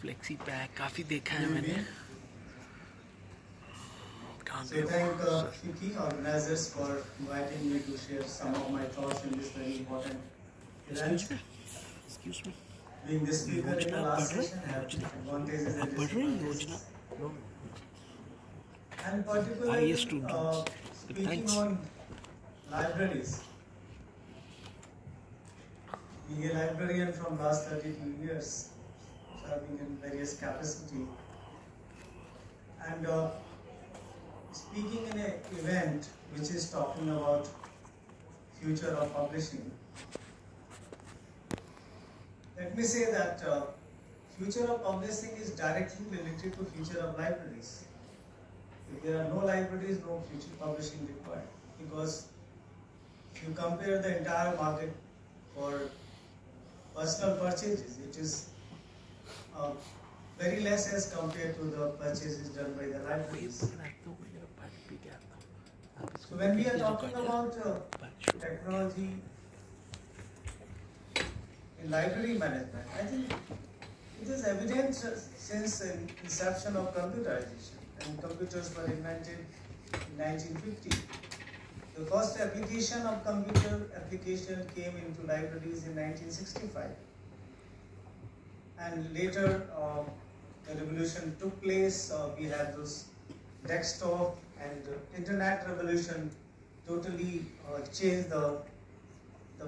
Flexi pack काफ़ी देखा है मैंने. So thank FICCI organizers for inviting me to share some of my thoughts in this very important event. Excuse me. Being the speaker in the last session, I have advantages and disadvantages. And particularly speaking on libraries. Being a librarian from last 32 years, serving in various capacity, and speaking in an event which is talking about future of publishing. Let me say that future of publishing is directly related to future of libraries. If there are no libraries, no future publishing required. Because if you compare the entire market for personal purchases, it is very less as compared to the purchases done by the libraries. So when we are talking about technology in library management, I think it is evident since the inception of computerization, and computers were invented in 1950. The first application of computer application came into libraries in 1965. And later the revolution took place. We had those desktop and internet revolution totally changed the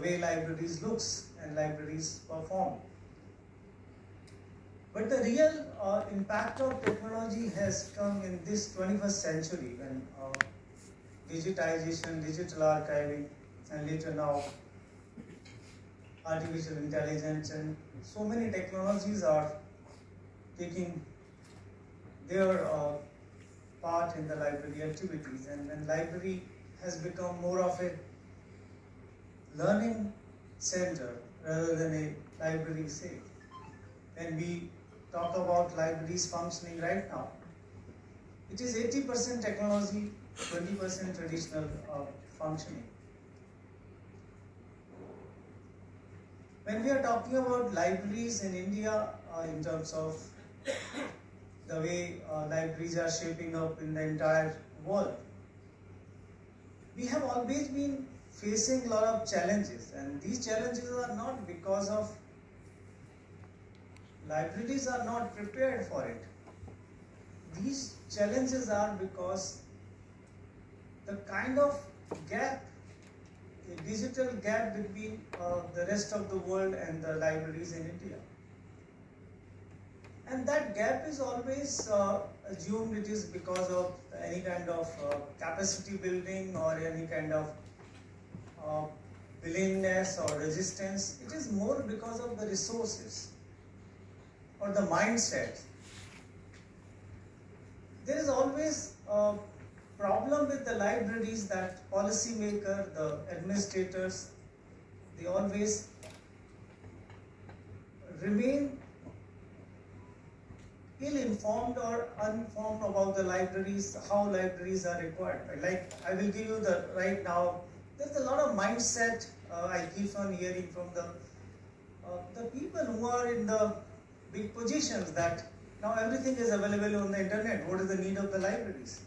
way libraries looks and libraries perform. But the real impact of technology has come in this 21st century when digitization, digital archiving, and later now artificial intelligence and so many technologies are taking their part in the library activities, and library has become more of a learning center rather than a library save. When we talk about libraries functioning right now, it is 80% technology, 20% traditional functioning. When we are talking about libraries in India, in terms of the way libraries are shaping up in the entire world, we have always been facing a lot of challenges, and these challenges are not because of libraries are not prepared for it. These challenges are because the kind of gap, the digital gap between the rest of the world and the libraries in India. And that gap is always assumed it is because of any kind of capacity building or any kind of willingness or resistance. It is more because of the resources or the mindset. There is always a problem with the libraries that policymaker, the administrators, they always remain ill-informed or uninformed about the libraries, how libraries are required. Like I will give you the right now, there's a lot of mindset I keep on hearing from the people who are in the big positions that now everything is available on the internet. What is the need of the libraries?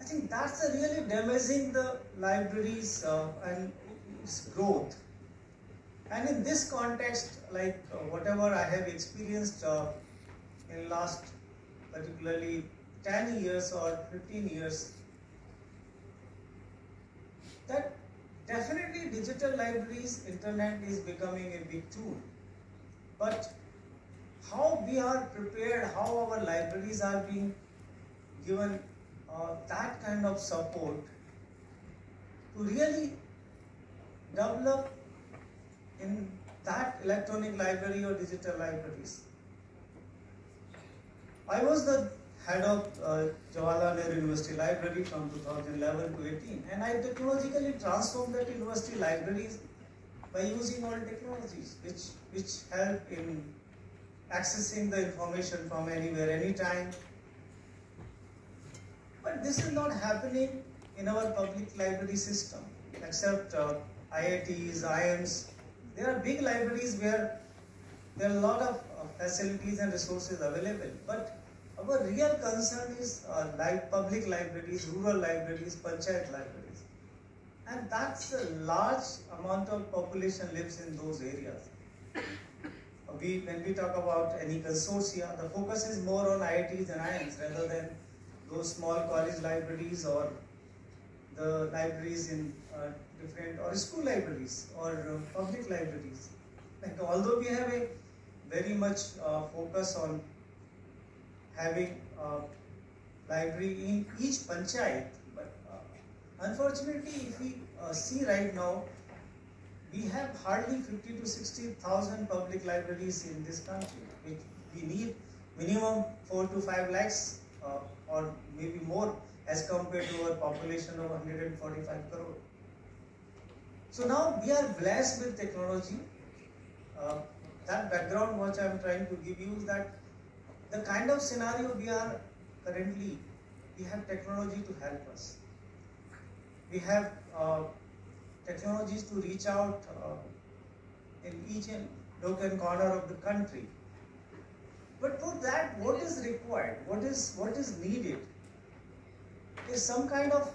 I think that's really damaging the libraries and its growth. And in this context, like whatever I have experienced in last particularly 10 years or 15 years, that definitely digital libraries, internet is becoming a big tool. But how we are prepared, how our libraries are being given that kind of support to really develop in that electronic library or digital libraries. I was the head of Jawaharlal Nehru University Library from 2011 to 18, and I technologically transformed that university libraries by using all technologies which help in accessing the information from anywhere, anytime. But this is not happening in our public library system, except IITs, IIMs. There are big libraries where there are a lot of facilities and resources available. But our real concern is public libraries, rural libraries, panchayat libraries. And that's a large amount of population lives in those areas. When we talk about any consortia, the focus is more on IITs and IIMs rather than those small college libraries or the libraries in different, or school libraries or public libraries. Like, although we have a very much focus on having a library in each panchayat, but unfortunately, if we see right now, we have hardly 50 to 60,000 public libraries in this country, which we need minimum 4 to 5 lakhs or maybe more as compared to our population of 145 crore. So now we are blessed with technology. That background what I am trying to give you is that the kind of scenario we are currently, we have technology to help us. We have technologies to reach out in each and nook and corner of the country. But for that, what is required? What is needed? Is some kind of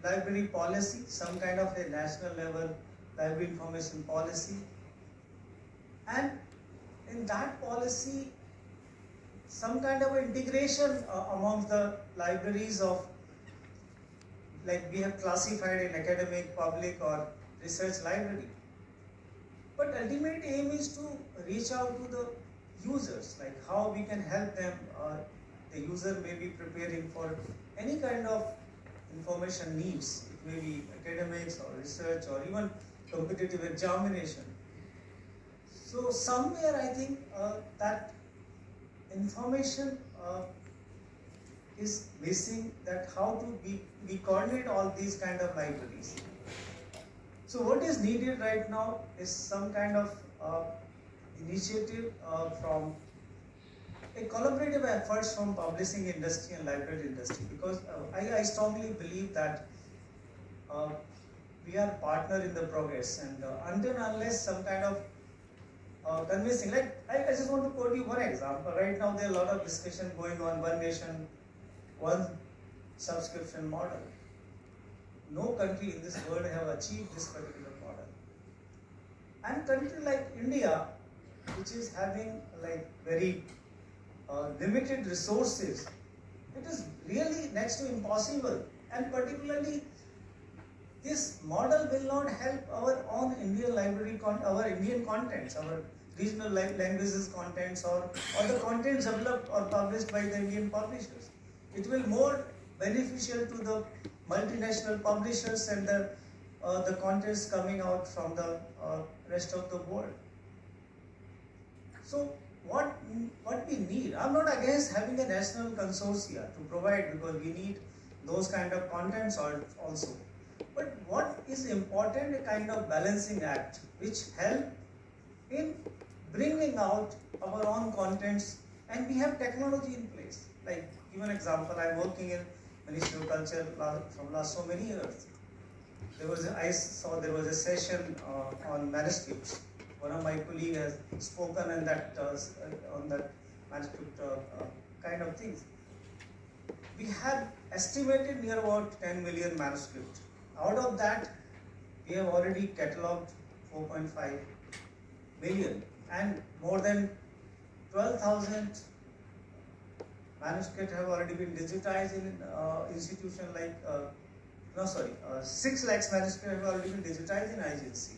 library policy, some kind of a national level library information policy, and in that policy, some kind of integration among the libraries of, like we have classified in academic, public or research library. But ultimate aim is to reach out to the users, like how we can help them. The user may be preparing for any kind of information needs. It may be academics or research or even competitive examination. So somewhere I think that information is missing, that how to we coordinate all these kind of libraries. So what is needed right now is some kind of initiative from a collaborative efforts from publishing industry and library industry, because I strongly believe that we are partner in the progress, and until unless some kind of convincing, like I just want to quote you one example. Right now there are a lot of discussion going on one nation, one subscription model. No country in this world have achieved this particular model. And country like India, which is having like very limited resources, it is really next to impossible. And particularly, this model will not help our own Indian library, our Indian contents, our regional languages contents, or the contents developed or published by the Indian publishers. It will more beneficial to the multinational publishers and the contents coming out from the rest of the world. So what we need, I'm not against having a national consortia to provide, because we need those kind of contents also. But what is important, a kind of balancing act which help in bringing out our own contents, and we have technology in place. Like, give an example, I'm working in Ministry of Culture from last so many years. I saw there was a session on manuscripts. One of my colleagues has spoken on that manuscript kind of things. We have estimated near about 10 million manuscripts. Out of that, we have already catalogued 4.5 million, and more than 12,000 manuscripts have already been digitized in institutions like, 6 lakhs manuscripts have already been digitized in IGNC.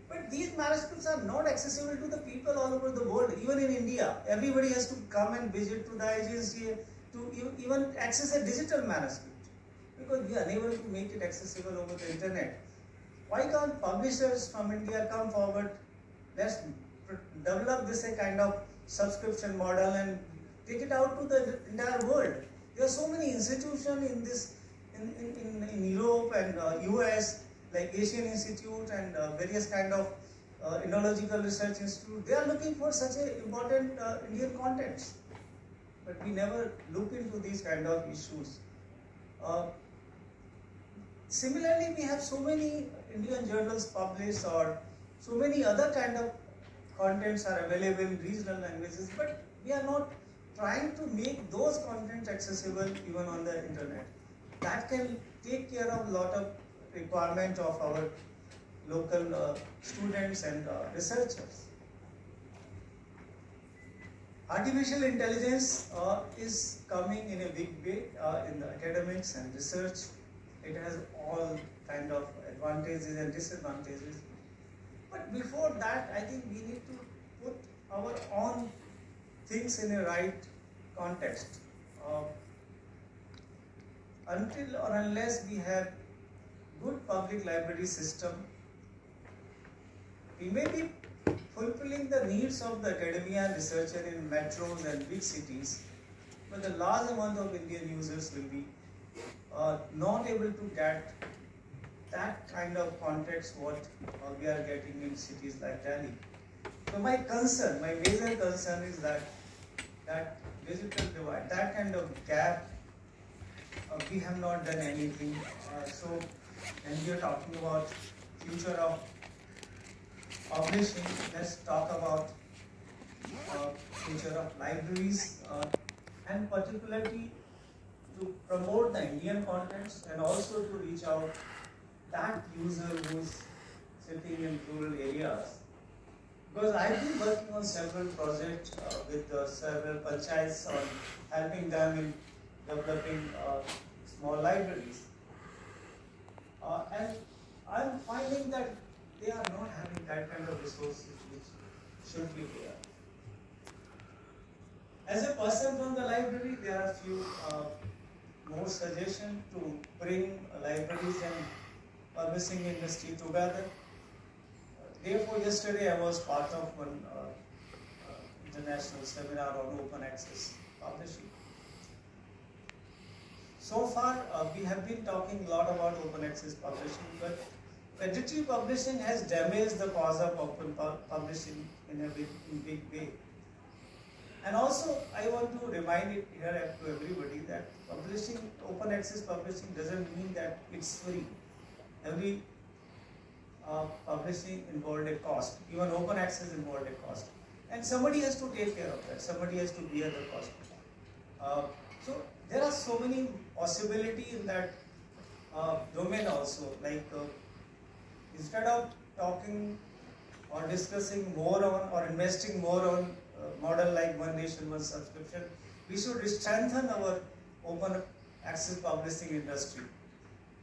But these manuscripts are not accessible to the people all over the world. Even in India, everybody has to come and visit to the IGNC to even access a digital manuscript, because we are unable to make it accessible over the internet. Why can't publishers from India come forward? Let's develop this a kind of subscription model and take it out to the entire world. There are so many institutions in Europe and US, like Asian Institute and various kind of Indological Research Institute. They are looking for such a important Indian contents, but we never look into these kind of issues. Similarly, we have so many Indian journals published, or so many other kind of contents are available in regional languages, but we are not trying to make those contents accessible even on the internet. That can take care of a lot of requirement of our local students and researchers. Artificial intelligence is coming in a big way in the academics and research. It has all kind of advantages and disadvantages. But before that, I think we need to put our own things in a right context. Until or unless we have good public library system, we may be fulfilling the needs of the academia and researcher in metros and big cities, but the large amount of Indian users will be not able to get that kind of context what we are getting in cities like Delhi. So my major concern is that digital divide, that kind of gap, we have not done anything. So when we are talking about future of publishing, let's talk about future of libraries and particularly to promote the Indian contents and also to reach out that user who's sitting in rural areas. Because I've been working on several projects with several panchayats on helping them in developing small libraries. And I'm finding that they are not having that kind of resources which should be there. As a person from the library, there are few more suggestions to bring libraries and publishing industry together. Therefore, yesterday I was part of one international seminar on open access publishing. So far, we have been talking a lot about open access publishing, but predatory publishing has damaged the cause of open publishing in a big way. And also, I want to remind it here to everybody that publishing, open access publishing doesn't mean that it's free. Every publishing involved a cost. Even open access involved a cost. And somebody has to take care of that. Somebody has to bear the cost. So there are so many possibilities in that domain also. Like instead of talking or discussing more on or investing more on model like One Nation, One Subscription, we should strengthen our open access publishing industry.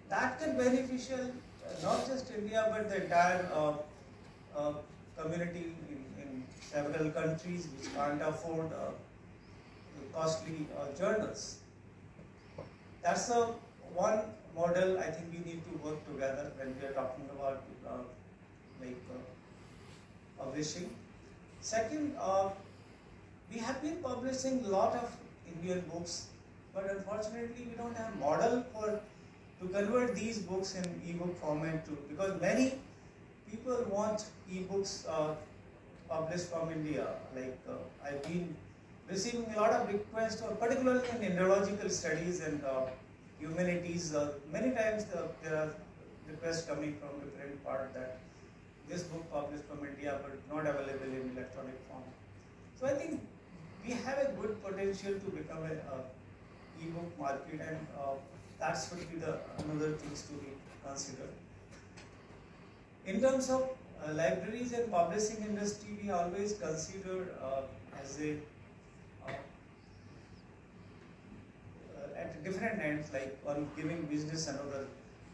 That can beneficial not just India but the entire community in several countries which can't afford costly journals. That's one model I think we need to work together when we are talking about publishing. Second, we have been publishing a lot of Indian books, but unfortunately we don't have model to convert these books in e-book format too, because many people want e-books published from India. Like I've been receiving a lot of requests, or particularly in Indological studies and humanities. Many times there are requests coming from different parts that this book published from India but not available in electronic form. So I think we have a good potential to become an e-book market, and that should be the another things to be considered. In terms of libraries and publishing industry, we always consider as a at different ends, like one giving business, another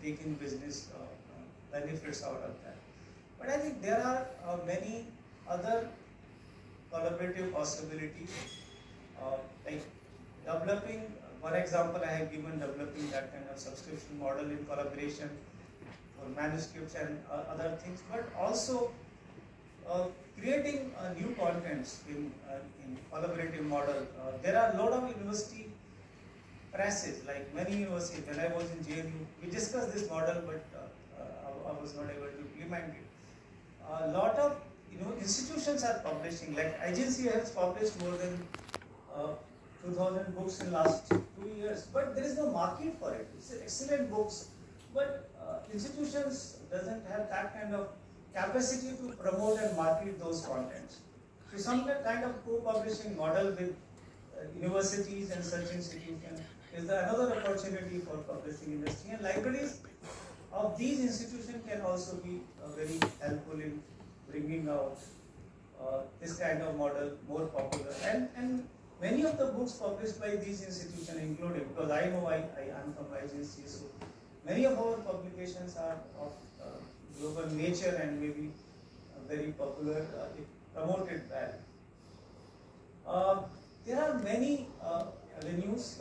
taking business benefits out of that. But I think there are many other collaborative possibilities, like developing. One example I have given, developing that kind of subscription model in collaboration for manuscripts and other things, but also creating new contents in collaborative model. There are a lot of university presses, like many universities. When I was in JNU, we discussed this model, but I was not able to implement it. A lot of institutions are publishing, like IGNC has published more than 2,000 books in last 2 years, but there is no market for it. It's excellent books, but institutions doesn't have that kind of capacity to promote and market those contents. So some kind of co-publishing model with universities and such institutions is another opportunity for publishing industry, and libraries of these institutions can also be very helpful in bringing out this kind of model more popular. And many of the books published by these institutions including, because I know I am from IGNC, so many of our publications are of global nature and maybe very popular, if promoted well. There are many avenues,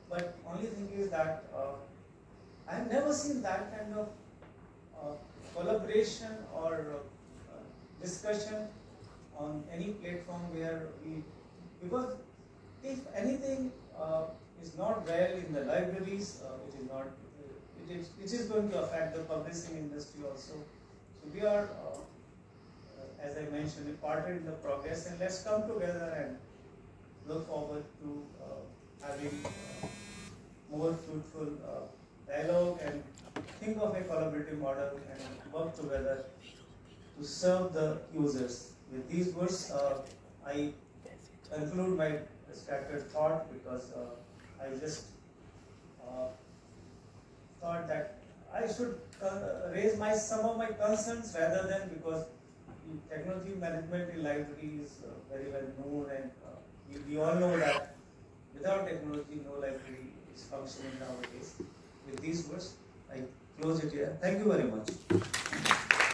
but only thing is that I have never seen that kind of collaboration or discussion on any platform where because if anything is not well in the libraries, it is going to affect the publishing industry also. So we are, as I mentioned, a partner in the progress, and let's come together and look forward to having more fruitful dialogue and think of a collaborative model and work together to serve the users. With these words, I conclude my scattered thought, because I just thought that I should raise some of my concerns, rather than, because technology management in library is very well known, and we all know that without technology no library is functioning nowadays. With these words, I close it here. Thank you very much.